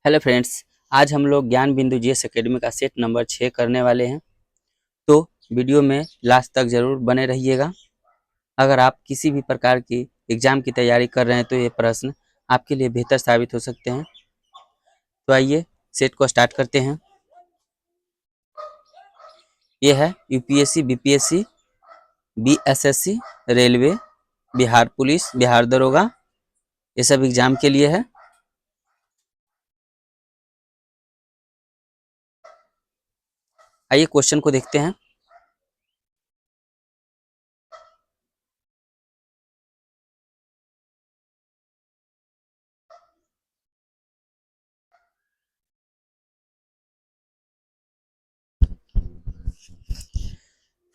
Hello friends, आज हम लोग ज्ञान बिंदु जीएस एकेडमी का सेट नंबर 6 करने वाले हैं। तो वीडियो में लास्ट तक ज़रूर बने रहिएगा। अगर आप किसी भी प्रकार की एग्ज़ाम की तैयारी कर रहे हैं तो ये प्रश्न आपके लिए बेहतर साबित हो सकते हैं। तो आइए सेट को स्टार्ट करते हैं। ये है UPSC, BPSC, BSSC, railway, Bihar police, Bihar दरोगा, ये सब एग्ज़ाम के लिए है। आइए क्वेश्चन को देखते हैं।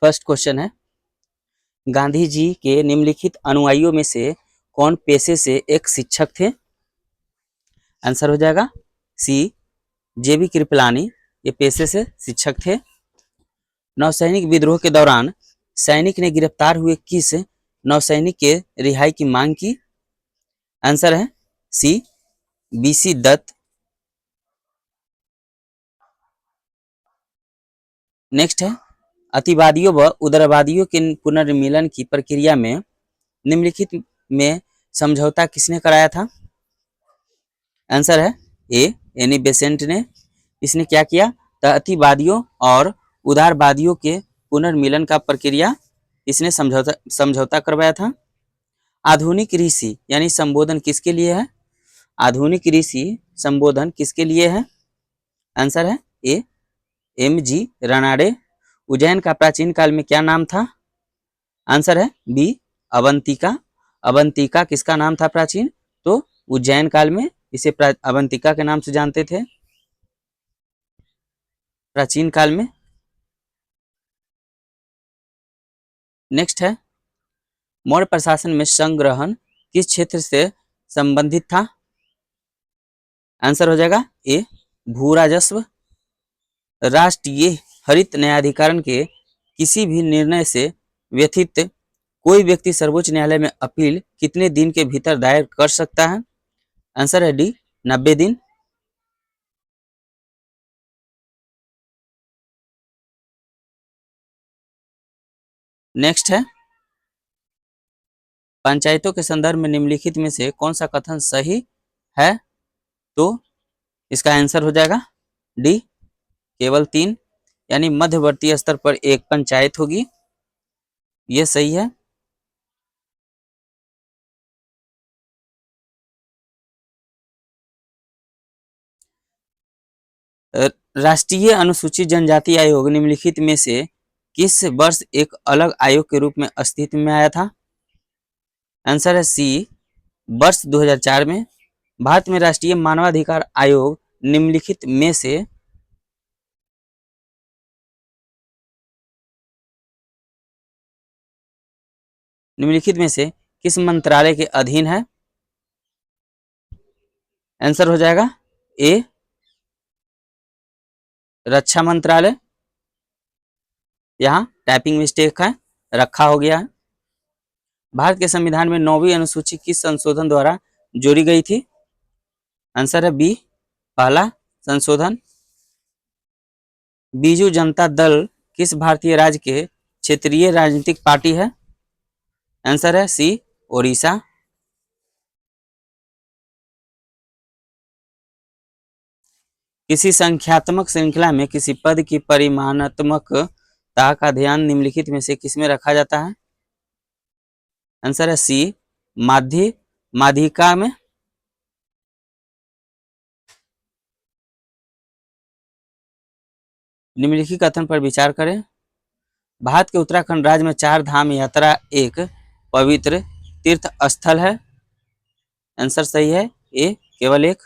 फर्स्ट क्वेश्चन है, गांधी जी के निम्नलिखित अनुयायियों में से कौन पेशे से एक शिक्षक थे? आंसर हो जाएगा सी, जेबी कृपलानी, ये पेशे से शिक्षक थे। नौसैनिक विद्रोह के दौरान सैनिक ने गिरफ्तार हुए किस नौसैनिक के रिहाई की मांग की? आंसर है सी, बीसी दत्त। नेक्स्ट है, अतिवादियों व उदारवादियों के पुनर्मिलन की प्रक्रिया में निम्नलिखित में समझौता किसने कराया था? आंसर है ए, एनी बेसेंट ने। इसने क्या किया? अतिवादियों और उदारवादियों के पुनर्मिलन का प्रक्रिया इसने समझौता करवाया था। आधुनिक ऋषि यानी संबोधन किसके लिए है? आधुनिक ऋषि संबोधन किसके लिए है? आंसर है ए, एम जी रानाडे। उज्जैन का प्राचीन काल में क्या नाम था? आंसर है बी, अवंतिका। अवंतिका किसका नाम था प्राचीन? तो उज्जैन काल में इसे अवंतिका के नाम से जानते थे प्राचीन काल में। नेक्स्ट है, मौर्य प्रशासन में संग्रहण किस क्षेत्र से संबंधित था? आंसर हो जाएगा ए, भू राजस्व। राष्ट्रीय हरित न्यायाधिकरण के किसी भी निर्णय से व्यथित कोई व्यक्ति सर्वोच्च न्यायालय में अपील कितने दिन के भीतर दायर कर सकता है? आंसर है डी, 90 दिन। नेक्स्ट है, पंचायतों के संदर्भ में निम्नलिखित में से कौन सा कथन सही है? तो इसका आंसर हो जाएगा डी, केवल 3, यानी मध्यवर्ती स्तर पर एक पंचायत होगी, ये सही है। राष्ट्रीय अनुसूचित जनजाति आयोग निम्नलिखित में से किस वर्ष एक अलग आयोग के रूप में अस्तित्व में आया था? आंसर है सी, वर्ष 2004 में। भारत में राष्ट्रीय मानवाधिकार आयोग निम्नलिखित में से किस मंत्रालय के अधीन है? आंसर हो जाएगा ए, रक्षा मंत्रालय। यहाँ टाइपिंग मिस्टेक है, रखा हो गया है। भारत के संविधान में 9वीं अनुसूची किस संशोधन द्वारा जोड़ी गई थी? आंसर है बी, पहला संशोधन। बीजू जनता दल किस भारतीय राज्य के क्षेत्रीय राजनीतिक पार्टी है? आंसर है सी, ओडिशा। किसी संख्यात्मक श्रृंखला में किसी पद की परिमाणात्मकता का ध्यान निम्नलिखित में से किसमें रखा जाता है? आंसर है सी, माध्यिका में। निम्नलिखित कथन पर विचार करें। भारत के उत्तराखंड राज्य में 4 धाम यात्रा एक पवित्र तीर्थ स्थल है। आंसर सही है ए, केवल एक।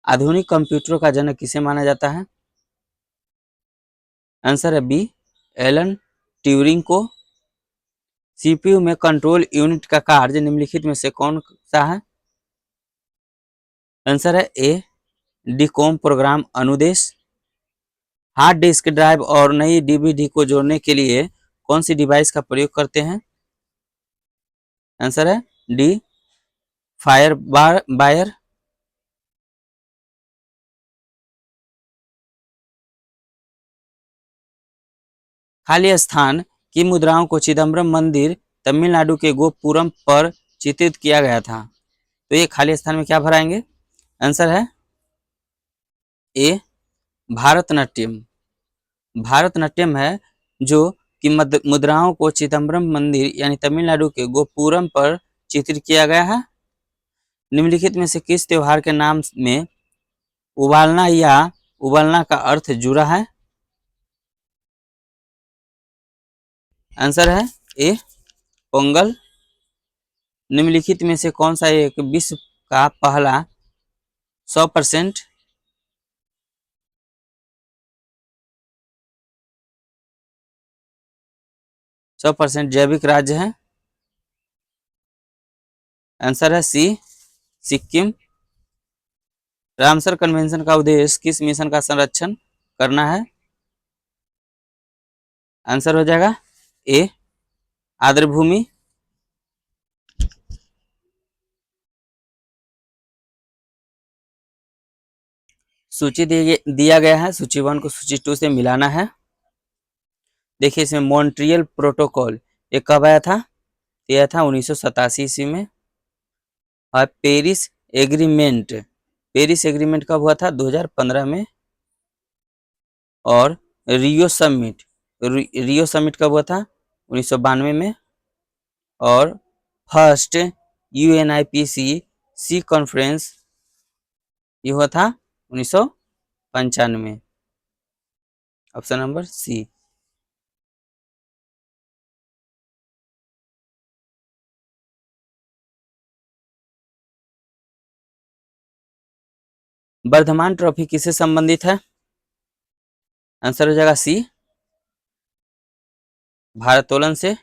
आधुनिक कंप्यूटरों का जनक किसे माना जाता है? आंसर है बी, एलन ट्यूरिंग को। सीपीयू में कंट्रोल यूनिट का कार्य निम्नलिखित में से कौन सा है? आंसर है ए, डीकॉम प्रोग्राम अनुदेश। हार्ड डिस्क ड्राइव और नई डीवीडी को जोड़ने के लिए कौन सी डिवाइस का प्रयोग करते हैं? आंसर है डी फायर बायर। खाली स्थान की मुद्राओं को चिदम्बरम मंदिर तमिलनाडु के गोपुरम पर चित्रित किया गया था। तो ये खाली स्थान में क्या भराएंगे? आंसर है ए भारतनाट्यम। भारतनाट्यम है जो कि मुद्राओं को चिदम्बरम मंदिर यानी तमिलनाडु के गोपुरम पर चित्रित किया गया है। निम्नलिखित में से किस त्योहार के नाम में उबालना या उबलना का अर्थ जुड़ा है? आंसर है ए पोंगल। निम्नलिखित में से कौन सा एक विश्व का पहला 100% 100% जैविक राज्य है? आंसर है सी सिक्किम। रामसर कन्वेंशन का उद्देश्य किस मिशन का संरक्षण करना है? आंसर हो जाएगा ए आर्द्रभूमि। सूची दिया गया है, सूची 1 को सूची 2 से मिलाना है। देखिए इसमें मॉन्ट्रियल प्रोटोकॉल ये कब आया था? ये आया था 1987 ईस्वी में। और पेरिस एग्रीमेंट कब हुआ था? 2015 में। और रियो समिट कब हुआ था? 1992 में। और फर्स्ट UNIPC सी कॉन्फ्रेंस ये हुआ था 1995। Option number C. Vardhman trophy किससे संबंधित है? आंसर हो जाएगा सी भारोत्तोलन से।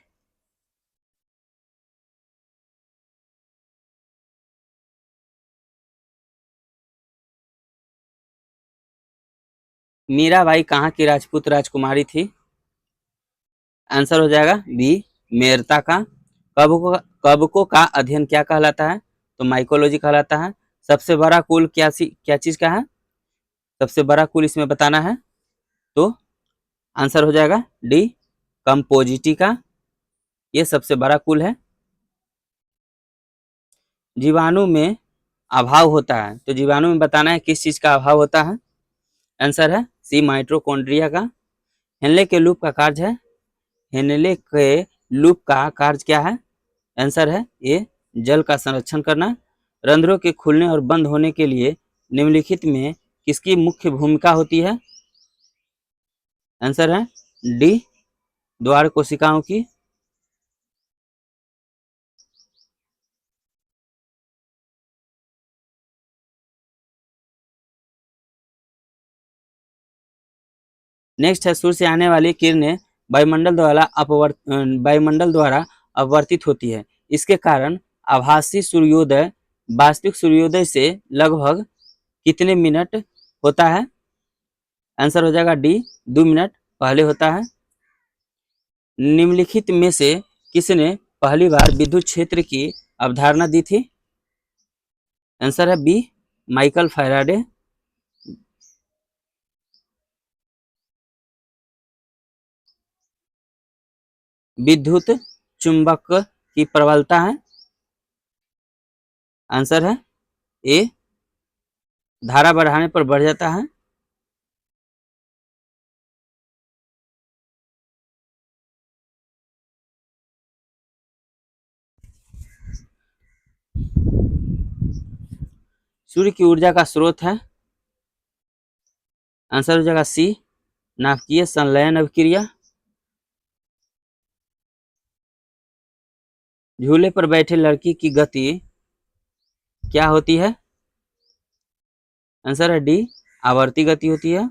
मीराबाई कहाँ की राजपूत राजकुमारी थी? आंसर हो जाएगा बी मेरता का। कवकों का अध्ययन क्या कहलाता है? तो माइकोलॉजी कहलाता है। सबसे बड़ा कुल क्या चीज का है? सबसे बड़ा कुल इसमें बताना है। तो आंसर हो जाएगा डी कंपोजिटी का। ये सबसे बड़ा कुल है। जीवाणु में अभाव होता है, तो जीवाणु में बताना है किस चीज का अभाव होता है। आंसर है सी माइटोकॉन्ड्रिया का। हेनले के लूप का कार्य है। हेनले के लूप का कार्य क्या है? आंसर है ए जल का संरक्षण करना। रंध्रों के खुलने और बंद होने के लिए निम्नलिखित में किसकी मुख्य भूमिका होती है? आंसर है डी द्वार कोशिकाओं की। नेक्स्ट है सूर्य से आने वाली किरणें वायुमंडल द्वारा अपवर्तित होती है। इसके कारण आभासी सूर्योदय वास्तविक सूर्योदय से लगभग कितने मिनट होता है? आंसर हो जाएगा डी 2 मिनट पहले होता है। निम्नलिखित में से किसने पहली बार विद्युत क्षेत्र की अवधारणा दी थी? आंसर है बी माइकल फैराडे। विद्युत चुंबक की प्रबलता है। आंसर है ए धारा बढ़ाने पर बढ़ जाता है। सूर्य की ऊर्जा का स्रोत है। आंसर हो जाएगा सी नाभिकीय संलयन अभिक्रिया। झूले पर बैठे लड़की की गति क्या होती है? आंसर है डी आवर्ती गति होती है।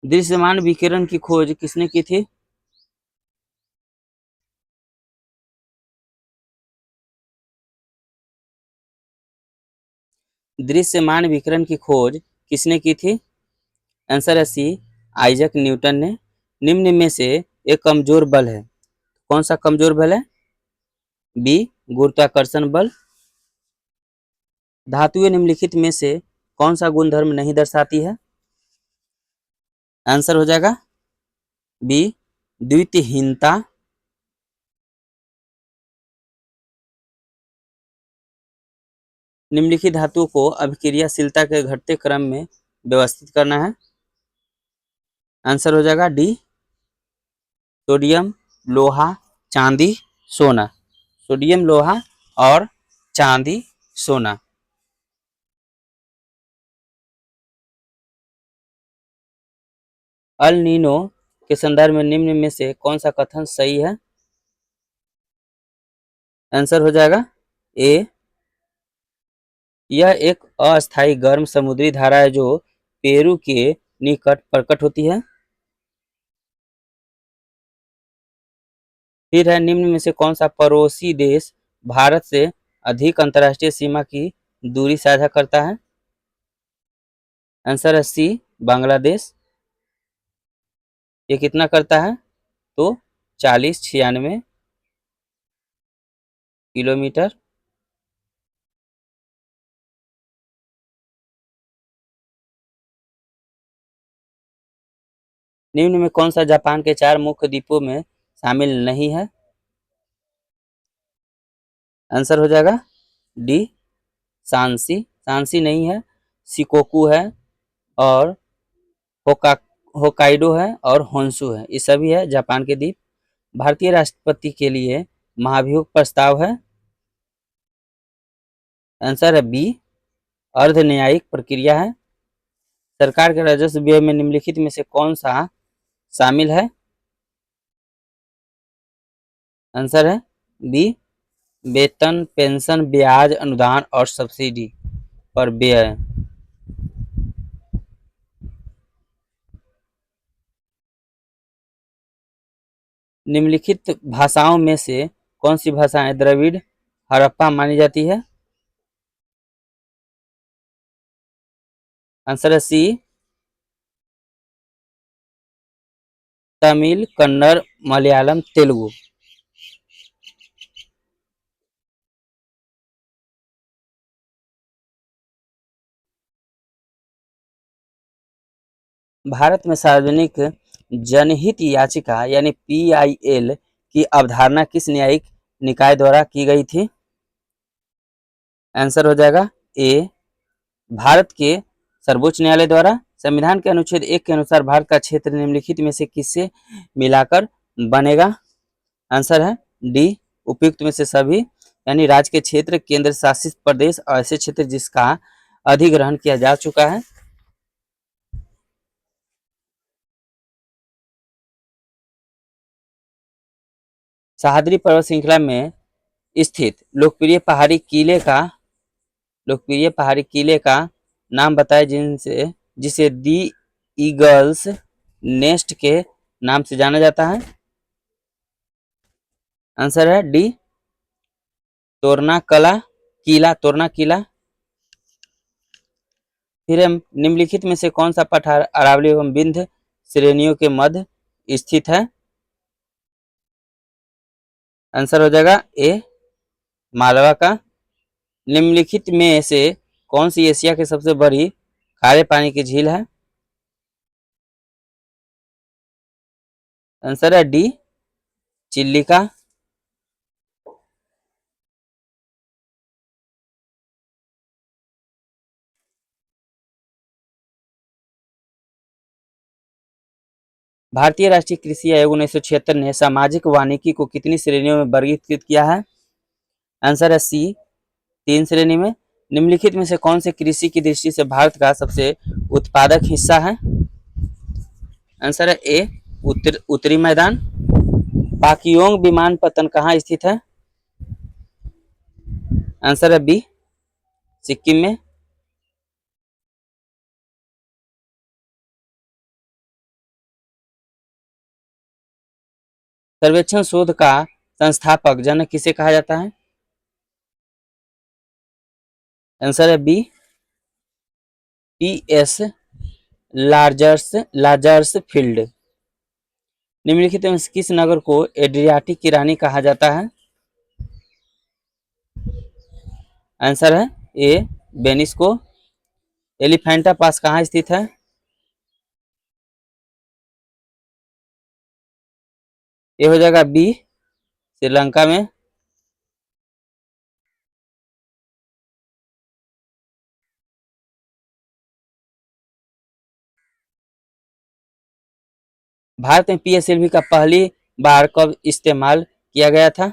दृश्यमान विकिरण की खोज किसने की थी? दृश्यमान विकिरण की खोज किसने की थी? आंसर है सी, आइजैक न्यूटन ने। निम्न में से एक कमजोर बल है, कौन सा कमजोर बल है? बी, गुरुत्वाकर्षण बल। धातुएं निम्नलिखित में से कौन सा गुणधर्म नहीं दर्शाती है? आंसर हो जाएगा बी, द्वितीयहीनता। निम्नलिखित धातुओं को अभिक्रियाशीलता के घटते क्रम में व्यवस्थित करना है। आंसर हो जाएगा डी, सोडियम, लोहा, चांदी, सोना। सोडियम, लोहा और चांदी, सोना। अल नीनो के संदर्भ में निम्न में से कौन सा कथन सही है? आंसर हो जाएगा ए, यह एक अस्थायी गर्म समुद्री धारा है जो पेरू के निकट प्रकट होती है। फिर है, निम्न में से कौन सा पड़ोसी देश भारत से अधिक अंतर्राष्ट्रीय सीमा की दूरी साझा करता है? आंसर है सी, बांग्लादेश। ये कितना करता है? तो 40-96 किलोमीटर। निम्न में कौन सा जापान के 4 मुख्य द्वीपों में शामिल नहीं है? आंसर हो जाएगा डी, सांसी। सांसी नहीं है, शिकोकू है और होका होकाइडो है और होन्शु है, ये सभी है जापान के द्वीप। भारतीय राष्ट्रपति के लिए महाभियोग प्रस्ताव है। आंसर है बी, अर्ध न्यायिक प्रक्रिया है। सरकार के राजस्व व्यय में निम्नलिखित में से कौन सा शामिल है? आंसर है बी, वेतन, पेंशन, ब्याज, अनुदान और सब्सिडी पर व्यय। निम्नलिखित भाषाओं में से कौन सी भाषाएं द्रविड़ हड़प्पा मानी जाती है? आंसर है सी, तमिल, कन्नड़, मलयालम, तेलुगु। भारत में सार्वजनिक जनहित याचिका यानी पीआईएल की अवधारणा किस न्यायिक निकाय द्वारा की गई थी? आंसर हो जाएगा ए, भारत के सर्वोच्च न्यायालय द्वारा। संविधान के अनुच्छेद 1 के अनुसार भारत का क्षेत्र निम्नलिखित में से किससे मिलाकर बनेगा? आंसर है डी, उपयुक्त में से सभी, यानी राज्य के क्षेत्र, केंद्र शासित प्रदेश और ऐसे क्षेत्र जिसका अधिग्रहण किया जा चुका है। सह्याद्री पर्वत श्रृंखला में स्थित लोकप्रिय पहाड़ी किले का नाम बताएं जिसे दी ईगल्स नेस्ट के नाम से जाना जाता है। आंसर है डी, तोरना किला। फिर हम निम्नलिखित में से कौन सा पठार अरावली एवं विंध्य श्रेणियों के मध्य स्थित है? आंसर हो जाएगा ए, मालवा का। निम्नलिखित में से कौन सी एशिया की सबसे बड़ी खारे पानी की झील है? आंसर है डी, चिल्लिका। भारतीय राष्ट्रीय कृषि आयोग 1976 ने सामाजिक वानिकी को कितनी श्रेणियों में वर्गीकृत किया है? आंसर है सी, 3 श्रेणी में। निम्नलिखित में से कौन से कृषि की दृष्टि से भारत का सबसे उत्पादक हिस्सा है? आंसर है ए, उत्तरी मैदान। पाक्योंग विमानपत्तन कहाँ स्थित है? आंसर है बी, सिक्किम में। सर्वेक्षण शोध का संस्थापक जनक किसे कहा जाता है? आंसर है बी, पी एस लार्जर्स लार्जर्स फील्ड। निम्नलिखित में से किस नगर को एड्रियाटिक की रानी कहा जाता है? आंसर है ए वेनिस को। एलिफेंटा पास कहाँ स्थित है? ये हो जाएगा बी श्रीलंका में। भारत में पीएसएलवी का पहली बार कब इस्तेमाल किया गया था?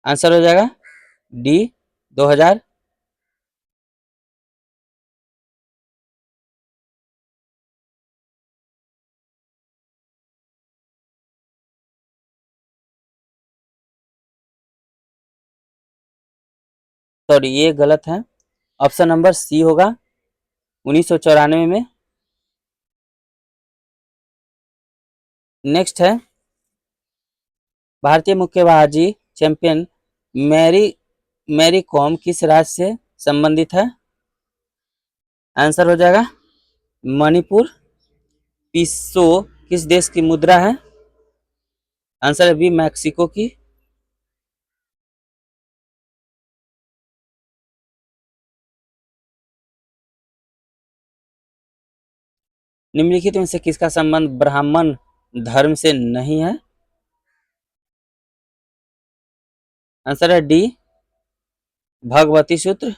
आंसर हो जाएगा डी 2000। सॉरी ये गलत है, ऑप्शन नंबर सी होगा 1994 में। नेक्स्ट है भारतीय मुक्केबाजी चैंपियन मैरी मैरी कॉम किस राज्य से संबंधित है? आंसर हो जाएगा मणिपुर। पीसो किस देश की मुद्रा है? आंसर है बी मैक्सिको की। निम्नलिखित में से किसका संबंध ब्राह्मण धर्म से नहीं है? आंसर है डी भगवती सूत्र।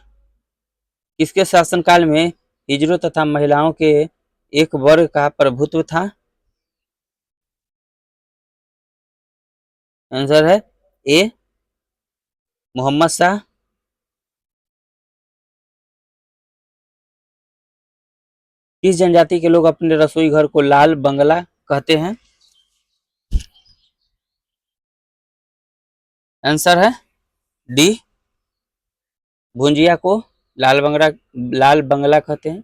किसके शासनकाल में हिजड़ों तथा महिलाओं के एक वर्ग का प्रभुत्व था? आंसर है ए मोहम्मद शाह। किस जनजाति के लोग अपने रसोई घर को लाल बंगला कहते हैं? आंसर है डी भुंजिया को लाल बंगला कहते हैं।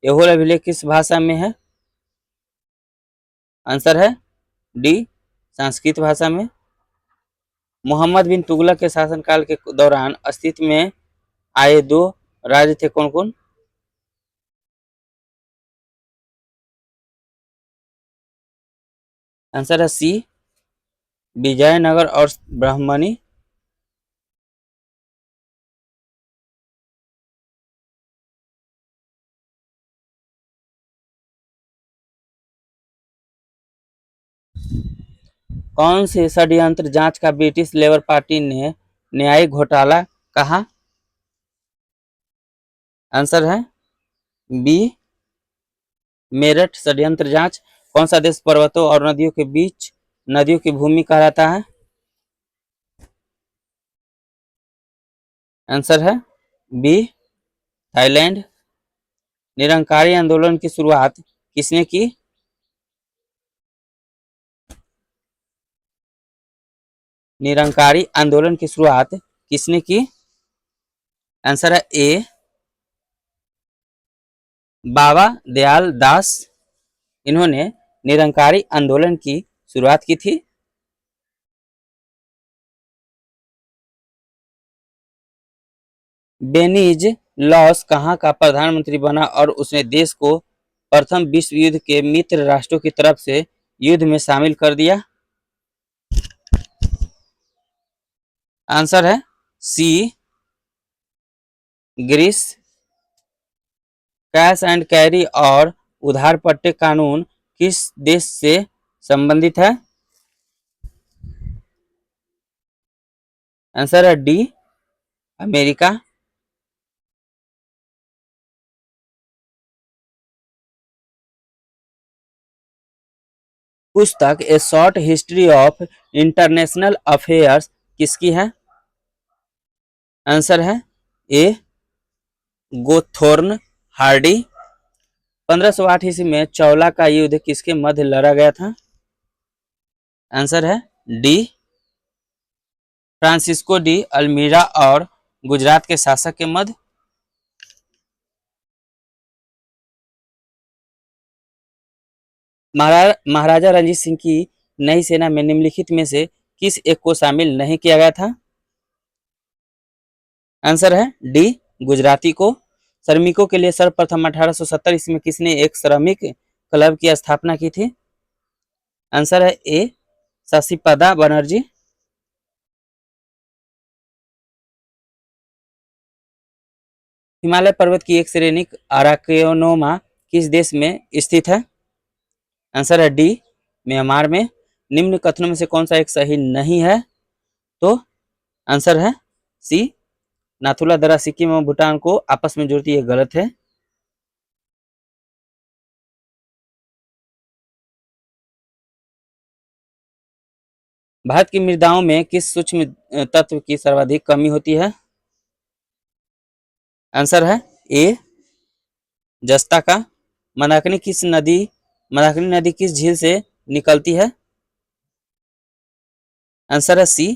एहोल अभिलेख किस भाषा में है? आंसर है डी संस्कृत भाषा में। मोहम्मद बिन तुगलक के शासनकाल के दौरान अस्तित्व में आए दो राज्य थे कौन कौन? आंसर है सी विजयनगर और ब्राह्मणी। कौन से षड्यंत्र जांच का ब्रिटिश लेबर पार्टी ने न्यायिक घोटाला कहा? आंसर है बी मेरठ षड्यंत्र जांच। कौन सा देश पर्वतों और नदियों के बीच नदियों की भूमि कहलाता है? आंसर है बी थाईलैंड। निरंकारी आंदोलन की शुरुआत किसने की? निरंकारी आंदोलन की शुरुआत किसने की? आंसर है ए बाबा दयाल दास। इन्होंने निरंकारी आंदोलन की शुरुआत की थी। बेनीज लॉस कहाँ का प्रधानमंत्री बना और उसने देश को प्रथम विश्व युद्ध के मित्र राष्ट्रों की तरफ से युद्ध में शामिल कर दिया? आंसर है सी ग्रीस। कैश एंड कैरी और उधार पट्टे कानून किस देश से संबंधित है? आंसर है डी अमेरिका। पुस्तक ए short history of international affairs किसकी है? आंसर है ए गोथोर्न हार्डी। 1508 ईस्वी में चौला का युद्ध किसके मध्य लड़ा गया था? आंसर है डी फ्रांसिस्को डी अल्मीरा और गुजरात के शासक के मध्य। महाराजा रणजीत सिंह की नई सेना में निम्नलिखित में से किस एक को शामिल नहीं किया गया था? आंसर है डी गुजराती को। श्रमिकों के लिए सर्वप्रथम 1870 ईस्वी में किसने एक श्रमिक क्लब की स्थापना की थी? आंसर है ए शशिपदा बनर्जी। हिमालय पर्वत की एक श्रेणी अराकेनोमा किस देश में स्थित है? आंसर है डी म्यांमार में। निम्न कथनों में से कौन सा एक सही नहीं है? तो आंसर है सी नाथुला दर्रा सिक्किम और भूटान को आपस में जोड़ती है, गलत है। भारत की मृदाओं में किस सूक्ष्म तत्व की सर्वाधिक कमी होती है? आंसर है ए जस्ता का। मंदाकिनी नदी किस झील से निकलती है? आंसर है सी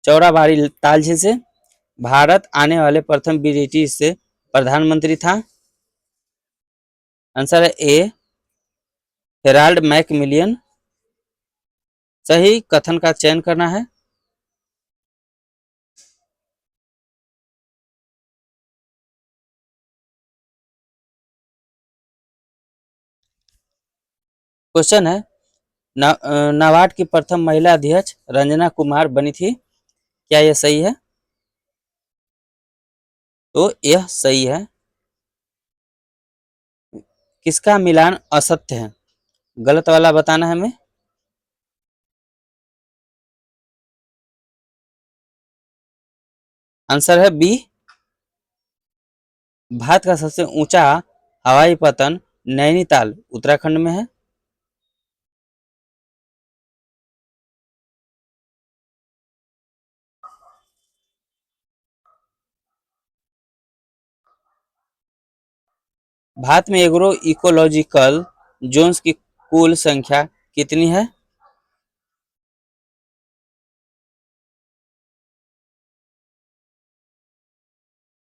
चौराबाड़ी ताल झील से। भारत आने वाले प्रथम ब्रिटिश प्रधानमंत्री था? आंसर है ए हेराल्ड मैकमिलियन। सही कथन का चयन करना है। क्वेश्चन है नाबार्ड की प्रथम महिला अध्यक्ष रंजना कुमार बनी थी, क्या यह सही है? तो यह सही है। किसका मिलान असत्य है? गलत वाला बताना है हमें। आंसर है बी भारत का सबसे ऊंचा हवाई पतन नैनीताल उत्तराखंड में है। भारत में एग्रो इकोलॉजिकल जोन्स की कुल संख्या कितनी है?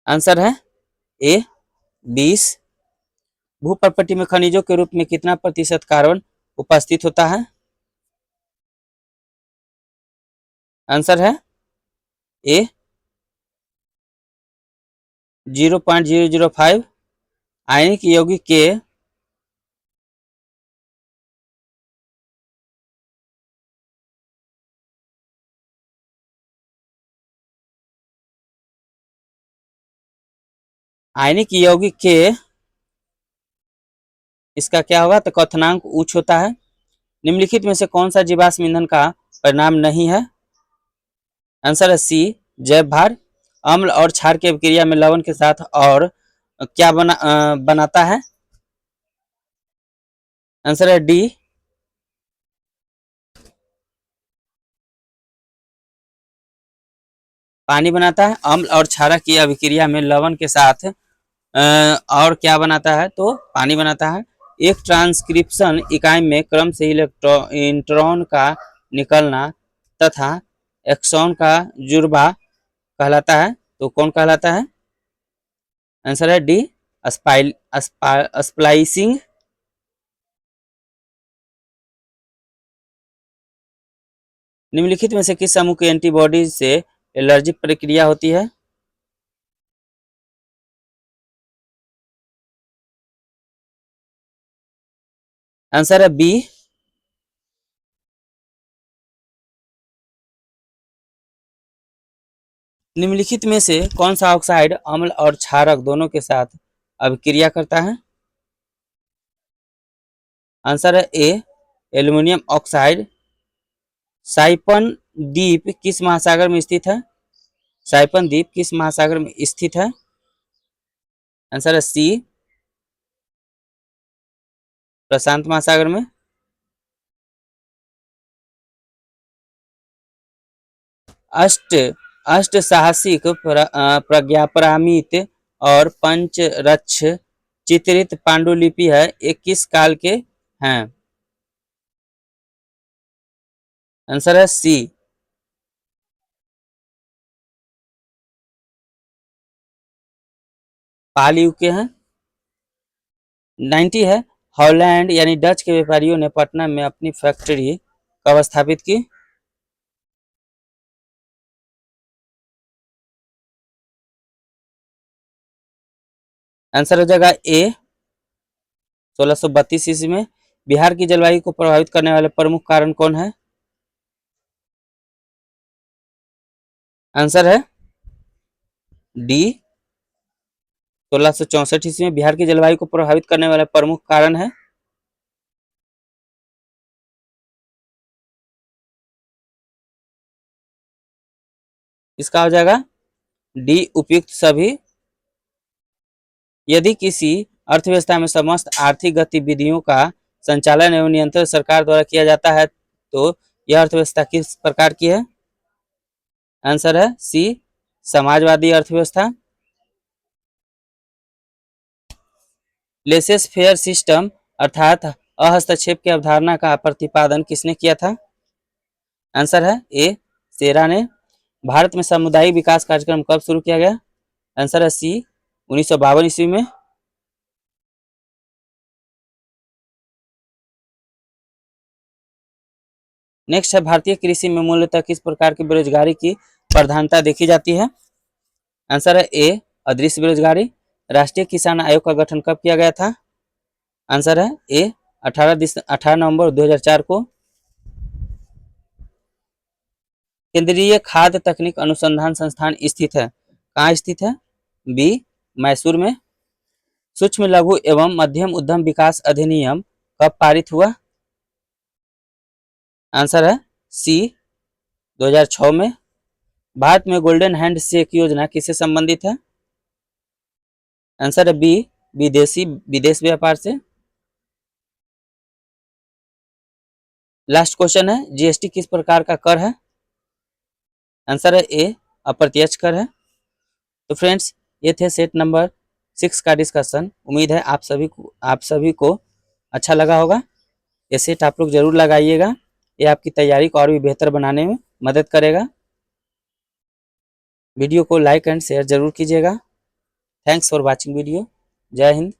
आंसर है ए 20। भूप्रपट्टी में खनिजों के रूप में कितना प्रतिशत कार्बन उपस्थित होता है? आंसर है ए 0.005। आयनिक यौगिक के आयनिक यौगिक के इसका क्या होगा? तो क्वथनांक उच्च होता है। निम्नलिखित में से कौन सा जीवाश्म ईंधन का परिणाम नहीं है? आंसर है सी जैव भार। अम्ल और क्षार की अभिक्रिया में लवण के साथ और क्या बनाता है? आंसर है डी पानी बनाता है। अम्ल और क्षारक की अभिक्रिया में लवण के साथ और क्या बनाता है? तो पानी बनाता है। एक ट्रांसक्रिप्शन इकाई में क्रम से इंट्रॉन का निकलना तथा एक्सॉन का जुड़वा कहलाता है, तो कौन कहलाता है? आंसर है डी स्प्लाइसिंग। निम्नलिखित में से किस समूह की एंटीबॉडी से एलर्जिक प्रक्रिया होती है? आंसर है बी निम्नलिखित में से कौन सा ऑक्साइड अम्ल और क्षारक दोनों के साथ अभिक्रिया करता है? आंसर है ए एल्युमिनियम ऑक्साइड। साइपन द्वीप किस महासागर में स्थित है? साइपन द्वीप किस महासागर में स्थित है? आंसर है सी प्रशांत महासागर में। अष्ट अष्ट साहसिक प्रज्ञापरामित और पंचरक्ष चित्रित पांडुलिपि है, ये किस काल के हैं? आंसर है सी पाल युग के हैं। 90 है हॉलैंड यानी डच के व्यापारियों ने पटना में अपनी फैक्ट्री कब स्थापित की? आंसर हो जाएगा ए 1632 ईस्वी में। बिहार की जलवायु को प्रभावित करने वाले प्रमुख कारण कौन है? आंसर है डी 1664 ईस्वी में। बिहार की जलवायु को प्रभावित करने वाला प्रमुख कारण है इसका हो जाएगा डी उपयुक्त सभी। यदि किसी अर्थव्यवस्था में समस्त आर्थिक गतिविधियों का संचालन एवं नियंत्रण सरकार द्वारा किया जाता है तो यह अर्थव्यवस्था किस प्रकार की है? आंसर है सी समाजवादी अर्थव्यवस्था। लेसेस फेयर सिस्टम अर्थात अहस्तक्षेप की अवधारणा का प्रतिपादन किसने किया था? आंसर है ए सेरा ने। भारत में सामुदायिक विकास कार्यक्रम कब शुरू किया गया? आंसर है सी 1952 ईस्वी में। नेक्स्ट है भारतीय कृषि में मूलतः किस प्रकार की बेरोजगारी की प्रधानता देखी जाती है? आंसर है ए अदृश्य बेरोजगारी। राष्ट्रीय किसान आयोग का गठन कब किया गया था? आंसर है ए 18 नवंबर 2004 को। केंद्रीय खाद्य तकनीक अनुसंधान संस्थान स्थित है, कहाँ स्थित है? बी मैसूर में। सूक्ष्म लघु एवं मध्यम उद्यम विकास अधिनियम कब पारित हुआ? आंसर है सी 2006 में। भारत में गोल्डन हैंड शेक योजना किससे संबंधित है? आंसर है बी विदेश व्यापार से। लास्ट क्वेश्चन है जीएसटी किस प्रकार का कर है? आंसर है ए अप्रत्यक्ष कर है। तो फ्रेंड्स ये थे सेट नंबर 6 का डिस्कशन। उम्मीद है आप सभी को अच्छा लगा होगा। ये सेट आप लोग जरूर लगाइएगा, ये आपकी तैयारी को और भी बेहतर बनाने में मदद करेगा। वीडियो को लाइक एंड शेयर जरूर कीजिएगा। Thanks for watching video. जय हिंद।